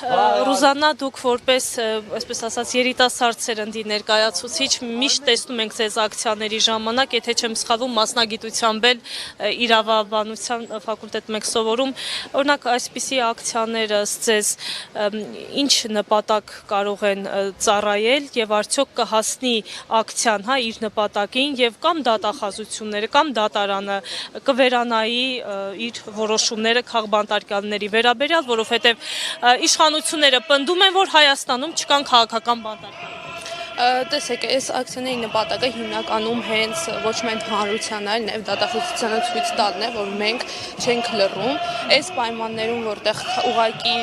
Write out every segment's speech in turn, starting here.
Ռուզաննա, դուք որպես, այսպես ասած, երիտասարդ սերնդի ներկայացուցիչ միշտ տեսնում ենք ձեզ ակցիաների ժամանակ, եթե չեմ սխալվում, մասնագիտությամբ էլ իրավաբանության ֆակուլտետում եք սովորում, օրինակ այսպիսի ակցիաները ձեզ ինչ նպատակ կարող են ծառայել եւ արդյոք կհասնի ակցիան, հա, իր նպատակին եւ կամ դատախազությունները կամ դատարանը կվերանայի իր որոշումները քաղբանտարկյալների վերաբերյալ, որովհետեւ իշխանությունները պնդում են, որ Հայաստանում չկան քաղաքական բանտարկյալներ։ Տեսեք, այս ակցիաների նպատակը հիմնականում հենց ոչ միայն հանրության, այլ նաև դատախազությանը ցույց տալն է, որ մենք չենք լռում այս պայմաններում, որտեղ ուղղակի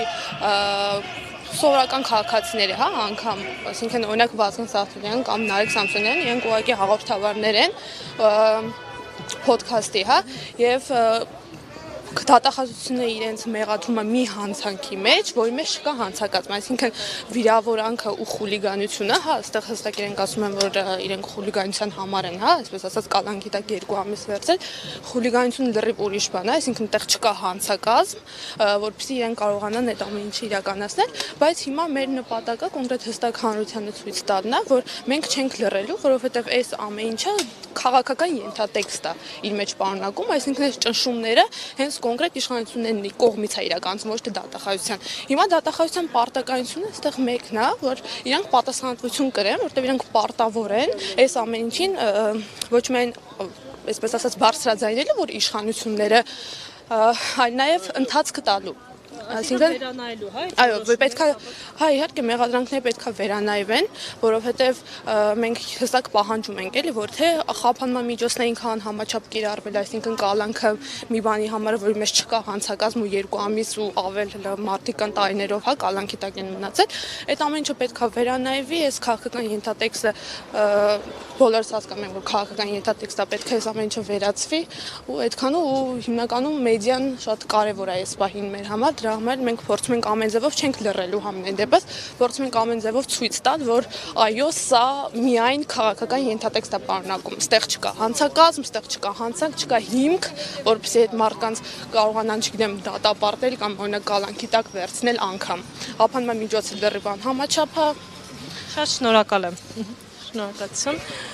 սովորական քաղաքացիները, հա, անգամ, այսինքն օրինակ Վազգեն Սաղաթուրյան կամ Նարեկ Սամսոնյան, իրենք ուղղակի հաղորդավարներ են podcast-ի, հա, եւ դատախազությունը իրենց մեղադրում է մի հանցանքի մեջ, որի մեջ չկա հանցակացում, այսինքն վիրավորանքը ու խուլիգանությունը, հա, այստեղ հստակ իրենք ասում են, որ իրենք խուլիգանության համար են, հա, այսպես ասած կալանքի տակ 2 ամիս վերցել, խուլիգանությունը լրիվ ուրիշ բան է, այսինքն այդտեղ չկա հանցակազմ, որովհետեւ իրենք կարողանան այդ ամեն ինչը իրականացնել, բայց հիմա մեր նպատակը կոնկրետ հստակ հանրությանը ցույց տալն է, որ մենք չենք լռելու, որովհետեւ այս ամեն ինչը քաղաքական ենթատեքստ է իր մեջ պարունակում, այսինքն այս ճնշումները հենց կոնկրետ իշխանությունների կողմից է իրականացվում, ոչ թե դատախազության։ Հիմա դատախազության պարտականությունը այստեղ մեկն է, որ իրանք պատասխանատվություն կրեն, որտեղ իրանք պարտավոր են այս ամեն ինչին ոչ միայն այսպես ասած բարձրաձայնելու, որ իշխանությունները, այլ նաև ընթացք տալու։ Այսինքն վերանայելու, հա։ Այո, պետք է, հա, իհարկե մեղադրանքները պետք է վերանայվեն, որովհետև մենք հստակ պահանջում ենք, էլի, որ թե խափանման միջոցներին քան համաչափ կիրառվել, այսինքն կալանքը մի բանի համար, որի մեջ չկա հանցակազմ ու 2 ամիս ու ավել մարդիկ կան տարիներով, հա, կալանքի տակ են մնացել, այդ ամեն ինչը պետք է վերանայվի, այս քաղաքական ենթատեքստը բոլորս հասկանում ենք, որ քաղաքական ենթատեքստը պետք է այս ամեն ինչը վերացվի ու այդքան ու հիմնականում մեդիան շատ կարևոր է այս պահին մեր համար, դրա համար մենք փորձում ենք ամեն ձևով չենք լռելու համենայն դեպս, փորձում ենք ամեն ձևով ցույց տալ, որ այո, սա միայն քաղաքական ենթատեքստ է պարունակում, ստեղ չկա հանցակազմ, ստեղ չկա հանցանք, չկա հիմք, որպեսզի այդ մարդկանց կարողանան, չգիտեմ, դատապարտել կամ օրինակ կալանքի տակ վերցնել անգամ։ Խափանման միջոցը լրիվ անհամաչափ է։ Շատ շնորհակալ եմ։ Շնորհակալություն։